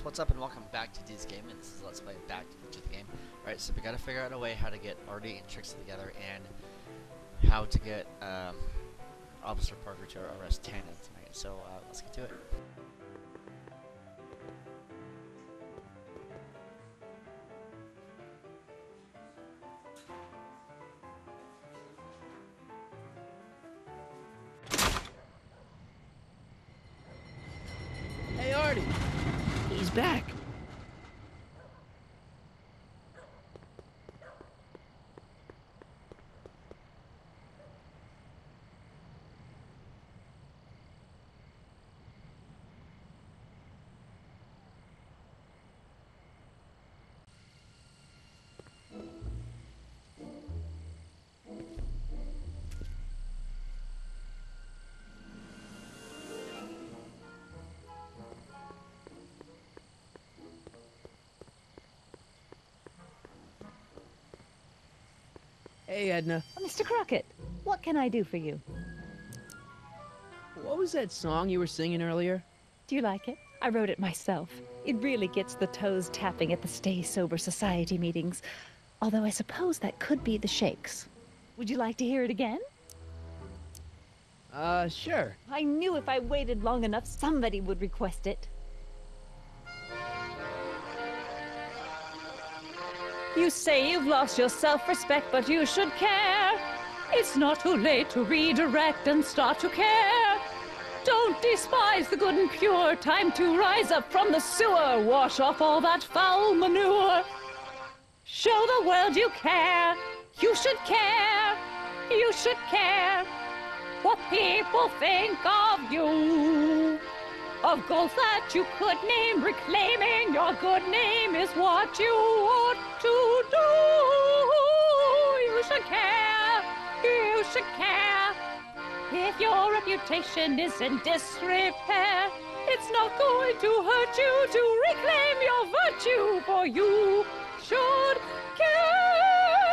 what's up and welcome back to D's Game, and this is Let's Play Back to the Future the Game. Alright, so we gotta figure out a way how to get Artie and Trixie together, and how to get Officer Parker to arrest Tannen tonight. So let's get to it. Hey, Artie! He's back! Hey, Edna. Mr. Crockett, what can I do for you? What was that song you were singing earlier? Do you like it? I wrote it myself. It really gets the toes tapping at the Stay Sober Society meetings. Although I suppose that could be the Shakes. Would you like to hear it again? Sure. I knew if I waited long enough, somebody would request it. You say you've lost your self-respect, but you should care. It's not too late to redirect and start to care. Don't despise the good and pure. Time to rise up from the sewer. Wash off all that foul manure. Show the world you care. You should care. You should care what people think of you. Of goals that you could name, reclaiming your good name is what you ought to do. You should care, you should care. If your reputation is in disrepair, it's not going to hurt you to reclaim your virtue, for you should care.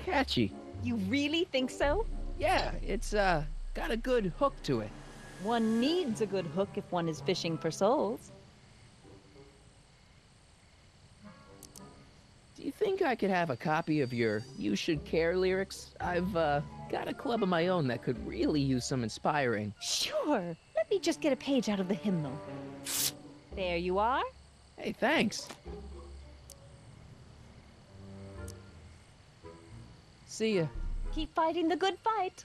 Catchy. You really think so? Yeah, it's, got a good hook to it. One needs a good hook if one is fishing for souls. Do you think I could have a copy of your You Should Care lyrics? I've, got a club of my own that could really use some inspiring. Sure. Let me just get a page out of the hymnal. There you are. Hey, thanks. See ya. Keep fighting the good fight.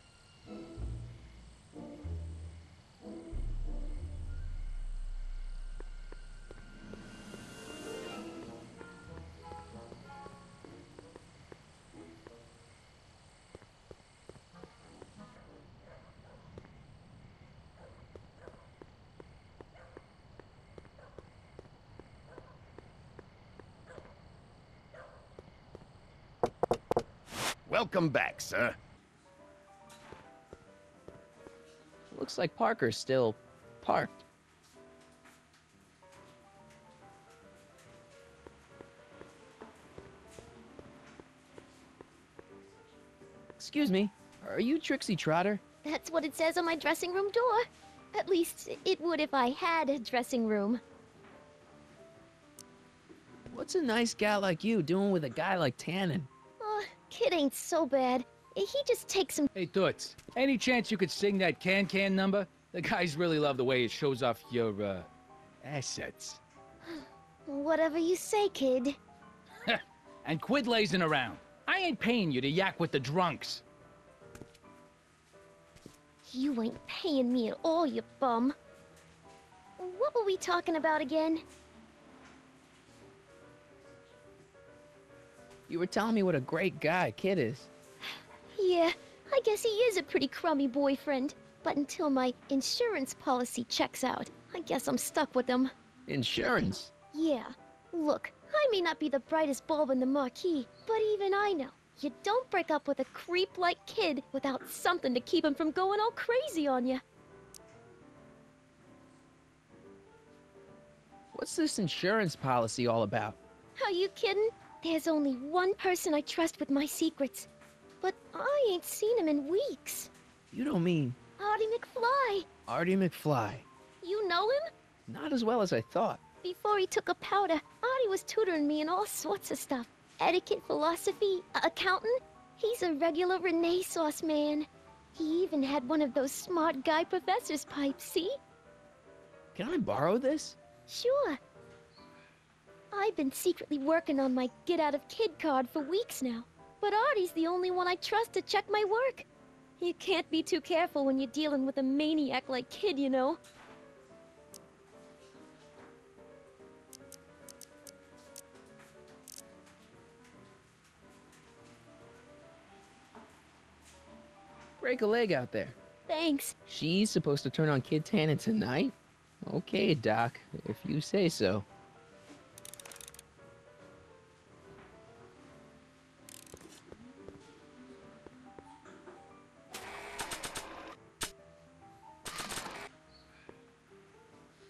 Welcome back, sir. Looks like Parker's still parked. Excuse me, are you Trixie Trotter? That's what it says on my dressing room door. At least, it would if I had a dressing room. What's a nice gal like you doing with a guy like Tannen? Oh, kid ain't so bad. He just takes some... Hey, Toots, any chance you could sing that Can number? The guys really love the way it shows off your, assets. Whatever you say, kid. And quit lazing around. I ain't paying you to yak with the drunks. You ain't paying me at all, you bum. What were we talking about again? You were telling me what a great guy Kid is. Yeah, I guess he is a pretty crummy boyfriend. But until my insurance policy checks out, I guess I'm stuck with him. Insurance? Yeah. Look, I may not be the brightest bulb in the marquee, but even I know you don't break up with a creep like Kid without something to keep him from going all crazy on you. What's this insurance policy all about? Are you kidding? There's only one person I trust with my secrets. But I ain't seen him in weeks. You don't mean Artie McFly. Artie McFly. You know him? Not as well as I thought. Before he took a powder, Artie was tutoring me in all sorts of stuff. Etiquette, philosophy, accountant. He's a regular Renaissance man. He even had one of those smart guy professor's pipes, see? Can I borrow this? Sure. I've been secretly working on my get out of kid card for weeks now. But Artie's the only one I trust to check my work. You can't be too careful when you're dealing with a maniac like Kid, you know. Break a leg out there. Thanks. She's supposed to turn on Kid Tannen tonight? Okay, Doc, if you say so.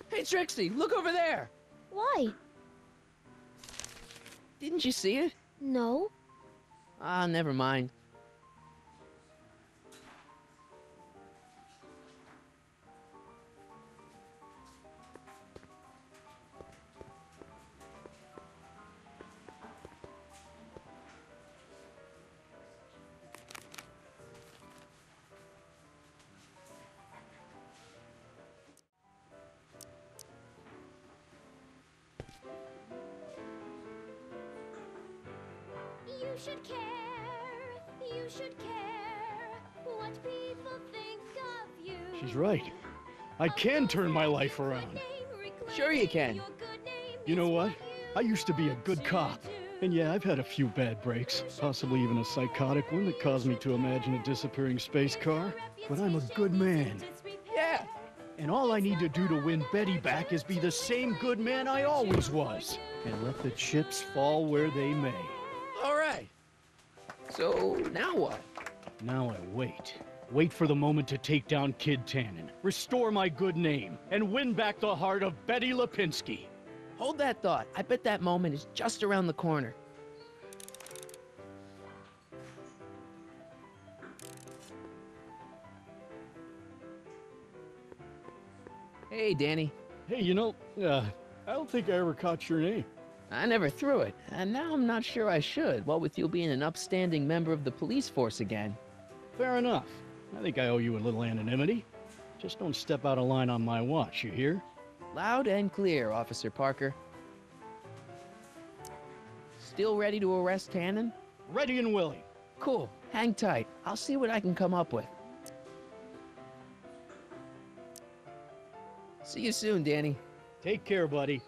Hey, Trixie, look over there! Why? Didn't you see it? No. Ah, never mind. You should care, you should care what people think of you. She's right. I can turn my life around. Sure you can. You know what? I used to be a good cop. And yeah, I've had a few bad breaks, possibly even a psychotic one that caused me to imagine a disappearing space car. But I'm a good man. Yeah! And all I need to do to win Betty back is be the same good man I always was. And let the chips fall where they may. All right. So, now what? Now I wait. Wait for the moment to take down Kid Tannen, restore my good name, and win back the heart of Betty Lipinski. Hold that thought. I bet that moment is just around the corner. Hey, Danny. Hey, I don't think I ever caught your name. I never threw it, and now I'm not sure I should, what with you being an upstanding member of the police force again. Fair enough. I think I owe you a little anonymity. Just don't step out of line on my watch, you hear? Loud and clear, Officer Parker. Still ready to arrest Tannen? Ready and willing. Cool. Hang tight. I'll see what I can come up with. See you soon, Danny. Take care, buddy.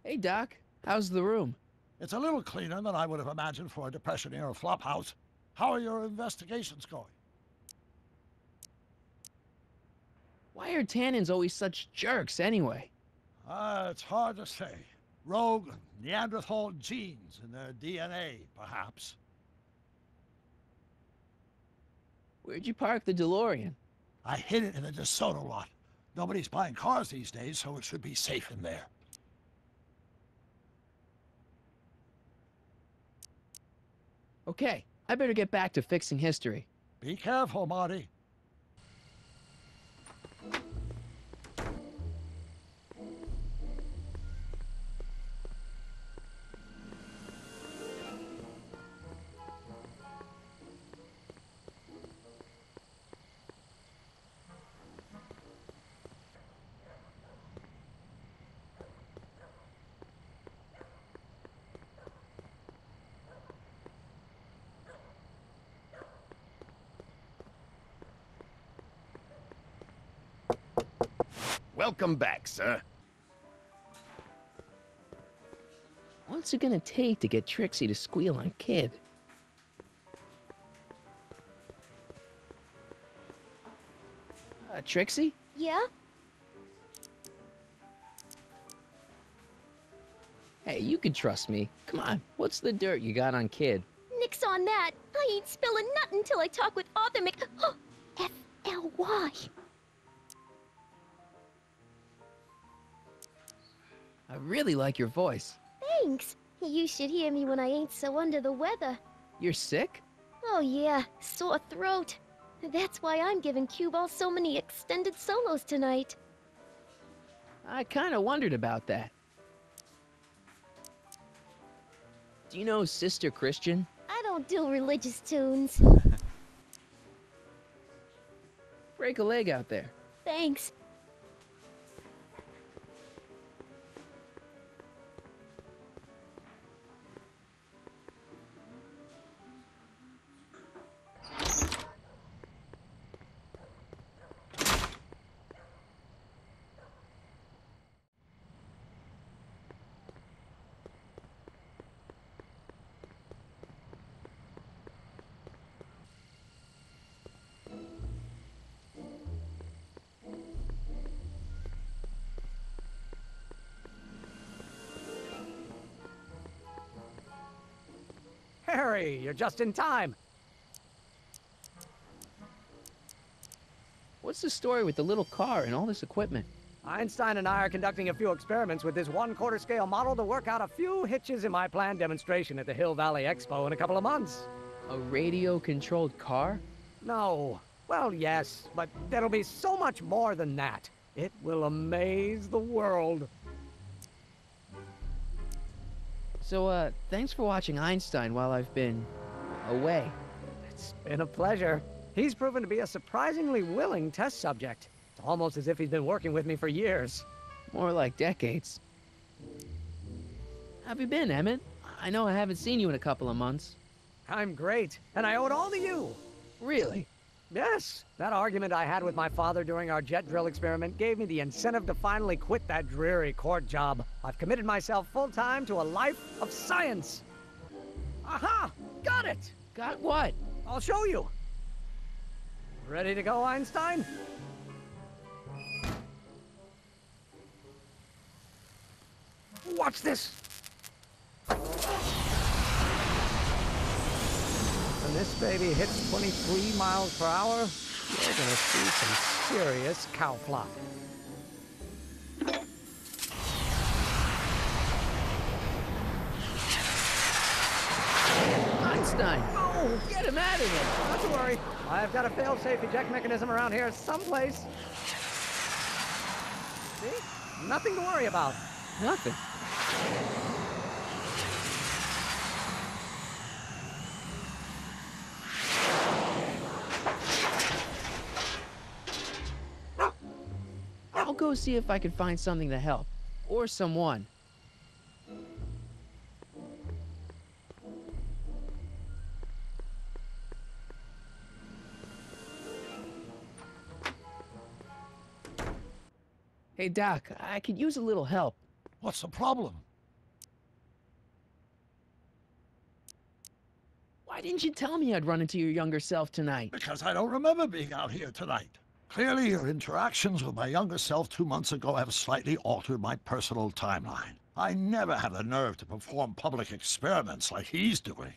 Hey, Doc. How's the room? It's a little cleaner than I would have imagined for a Depression-era flophouse. How are your investigations going? Why are Tannens always such jerks, anyway? It's hard to say. Rogue Neanderthal genes in their DNA, perhaps. Where'd you park the DeLorean? I hid it in the DeSoto lot. Nobody's buying cars these days, so it should be safe in there. Okay, I better get back to fixing history. Be careful, Marty. Welcome back, sir. What's it gonna take to get Trixie to squeal on Kid? Trixie? Yeah? Hey, you can trust me. Come on, what's the dirt you got on Kid? Nix on that. I ain't spilling nothing until I talk with Arthur Mc... F-L-Y. I really like your voice. Thanks. You should hear me when I ain't so under the weather. You're sick? Oh yeah, sore throat. That's why I'm giving Cue Ball so many extended solos tonight. I kinda wondered about that. Do you know Sister Christian? I don't do religious tunes. Break a leg out there. Thanks. Harry, you're just in time. What's the story with the little car and all this equipment? Einstein and I are conducting a few experiments with this 1/4 scale model to work out a few hitches in my planned demonstration at the Hill Valley Expo in a couple of months. A radio-controlled car? No. Well, yes, but there'll be so much more than that. It will amaze the world. So, thanks for watching Einstein while I've been away. It's been a pleasure. He's proven to be a surprisingly willing test subject. It's almost as if he's been working with me for years. More like decades. How have you been, Emmett? I know I haven't seen you in a couple of months. I'm great, and I owe it all to you. Really? Yes, that argument I had with my father during our jet drill experiment gave me the incentive to finally quit that dreary court job. I've committed myself full-time to a life of science. Aha! Got it! Got what? I'll show you. Ready to go, Einstein? Watch this! When this baby hits 23 miles per hour, you're gonna see some serious cow flop. Einstein! Oh, Get him out of there! not to worry. I've got a fail-safe eject mechanism around here someplace. See? Nothing to worry about. Nothing. I'll go see if I can find something to help. Or someone. Hey, Doc, I could use a little help. What's the problem? Why didn't you tell me I'd run into your younger self tonight? Because I don't remember being out here tonight. Clearly, your interactions with my younger self 2 months ago have slightly altered my personal timeline. I never have the nerve to perform public experiments like he's doing.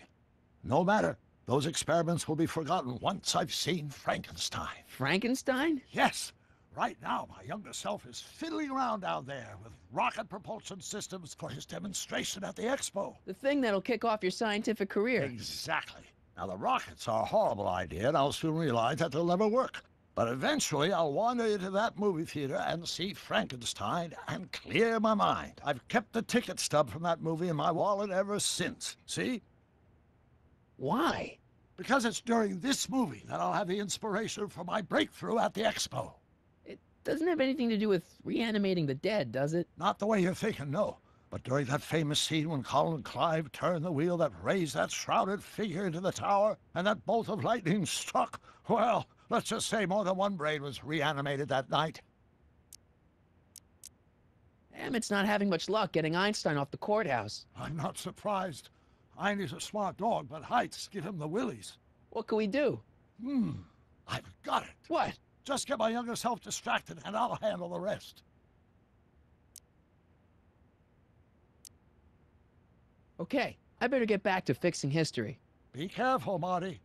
No matter. Those experiments will be forgotten once I've seen Frankenstein. Frankenstein? Yes. Right now, my younger self is fiddling around down there with rocket propulsion systems for his demonstration at the expo. The thing that'll kick off your scientific career. Exactly. Now, the rockets are a horrible idea, and I'll soon realize that they'll never work. But eventually, I'll wander into that movie theater and see Frankenstein and clear my mind. I've kept the ticket stub from that movie in my wallet ever since. See? Why? Because it's during this movie that I'll have the inspiration for my breakthrough at the expo. It doesn't have anything to do with reanimating the dead, does it? Not the way you're thinking, no. But during that famous scene when Colin Clive turned the wheel that raised that shrouded figure into the tower, and that bolt of lightning struck, well, let's just say more than one brain was reanimated that night. Emmett's not having much luck getting Einstein off the courthouse. I'm not surprised. Einstein's a smart dog, but heights give him the willies. What can we do? I've got it. What? Just get my younger self distracted, and I'll handle the rest. Okay, I better get back to fixing history. Be careful, Marty.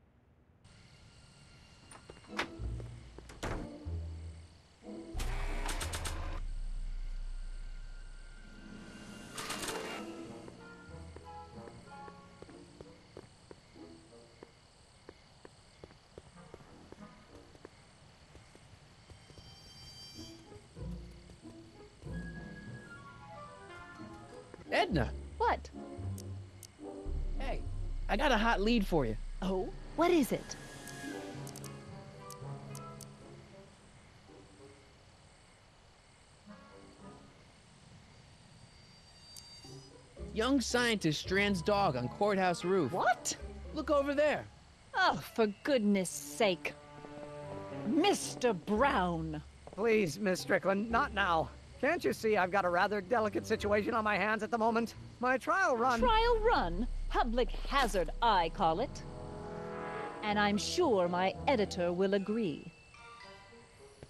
Edna! What? Hey, I got a hot lead for you. Oh? What is it? Young scientist strands dog on courthouse roof. What? Look over there. Oh, for goodness sake. Mr. Brown. Please, Miss Strickland, not now. Can't you see I've got a rather delicate situation on my hands at the moment? My trial run... Trial run? Public hazard, I call it. And I'm sure my editor will agree.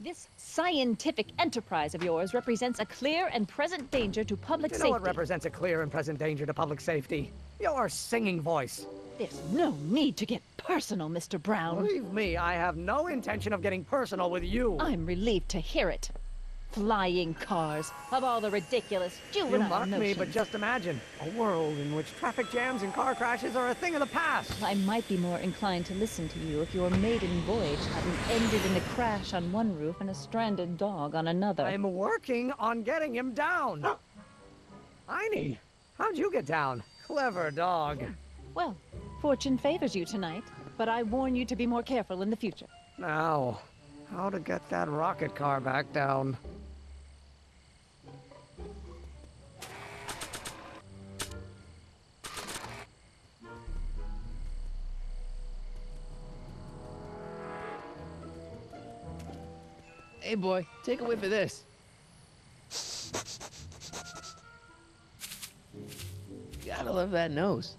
This scientific enterprise of yours represents a clear and present danger to public You safety. know what represents a clear and present danger to public safety? Your singing voice. There's no need to get personal, Mr. Brown. Believe me, I have no intention of getting personal with you. I'm relieved to hear it. Flying cars, of all the ridiculous You juvenile mock me, notions. but just imagine a world in which traffic jams and car crashes are a thing of the past. I might be more inclined to listen to you if your maiden voyage hadn't ended in a crash on one roof and a stranded dog on another. I'm working on getting him down. Einie, how'd you get down? Clever dog. Well, fortune favors you tonight, but I warn you to be more careful in the future. Now, how to get that rocket car back down? Hey boy, take a whiff of this. Gotta love that nose.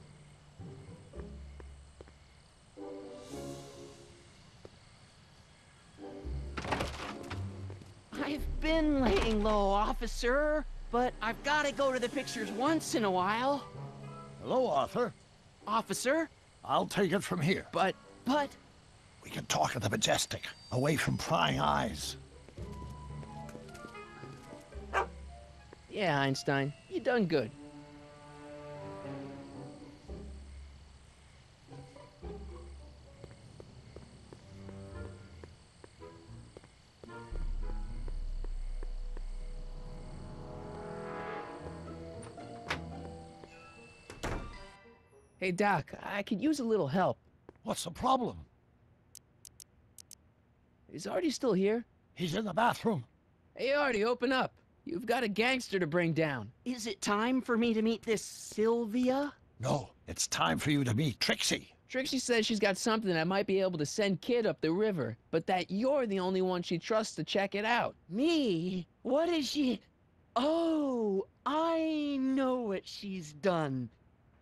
I've been laying low, officer, but I've got to go to the pictures once in a while. Hello, Arthur. Officer? I'll take it from here. But We can talk at the Majestic, away from prying eyes. yeah, Einstein, you done good. Hey Doc, I could use a little help. What's the problem? Is Artie still here? He's in the bathroom. Hey Artie, open up. You've got a gangster to bring down. Is it time for me to meet this Sylvia? No, it's time for you to meet Trixie. Trixie says she's got something that might be able to send Kid up the river, but that you're the only one she trusts to check it out. Me? What is she? Oh, I know what she's done.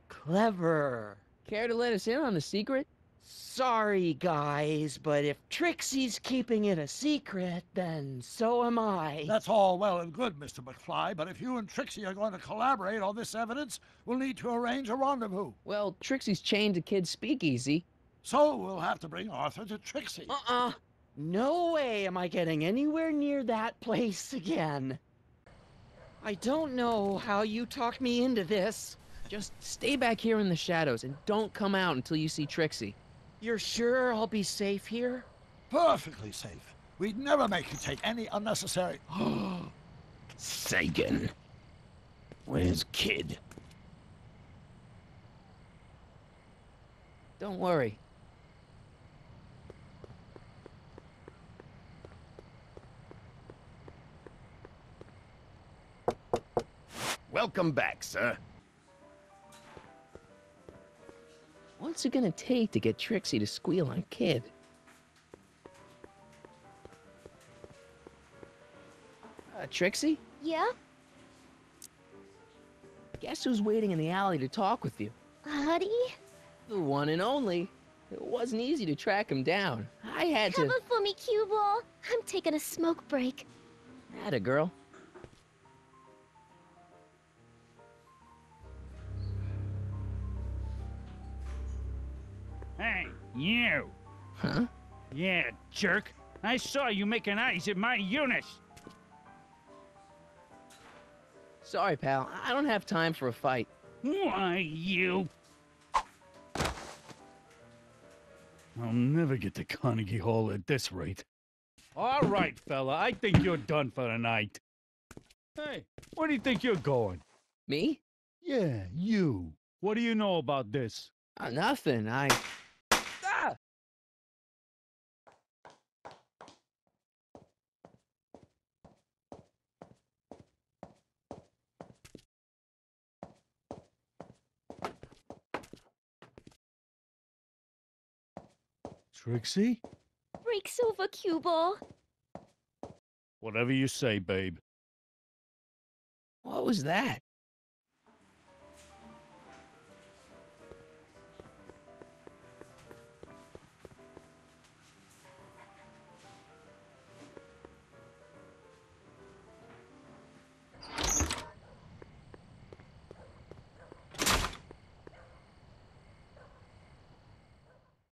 Clever. Care to let us in on the secret? Sorry, guys, but if Trixie's keeping it a secret, then so am I. That's all well and good, Mr. McFly, but if you and Trixie are going to collaborate on this evidence, we'll need to arrange a rendezvous. Well, Trixie's chained to Kid's speakeasy. So we'll have to bring Arthur to Trixie. No way am I getting anywhere near that place again. I don't know how you talked me into this. Just stay back here in the shadows and don't come out until you see Trixie. You're sure I'll be safe here? Perfectly safe. We'd never make you take any unnecessary... Sagan. Where's Kid? Don't worry. Welcome back, sir. What's it gonna take to get Trixie to squeal on Kid? Trixie? Yeah? Guess who's waiting in the alley to talk with you? Audie? The one and only. It wasn't easy to track him down. I had to... Cover for me, cue ball. I'm taking a smoke break. Atta girl. Hey, you! Huh? Yeah, jerk. I saw you making eyes at my Eunice. Sorry, pal. I don't have time for a fight. Why, you... I'll never get to Carnegie Hall at this rate. All right, fella. I think you're done for the night. Hey, where do you think you're going? Me? Yeah, you. What do you know about this? Nothing. Ah! Trixie? Breaks over, cue ball. Whatever you say, babe. What was that?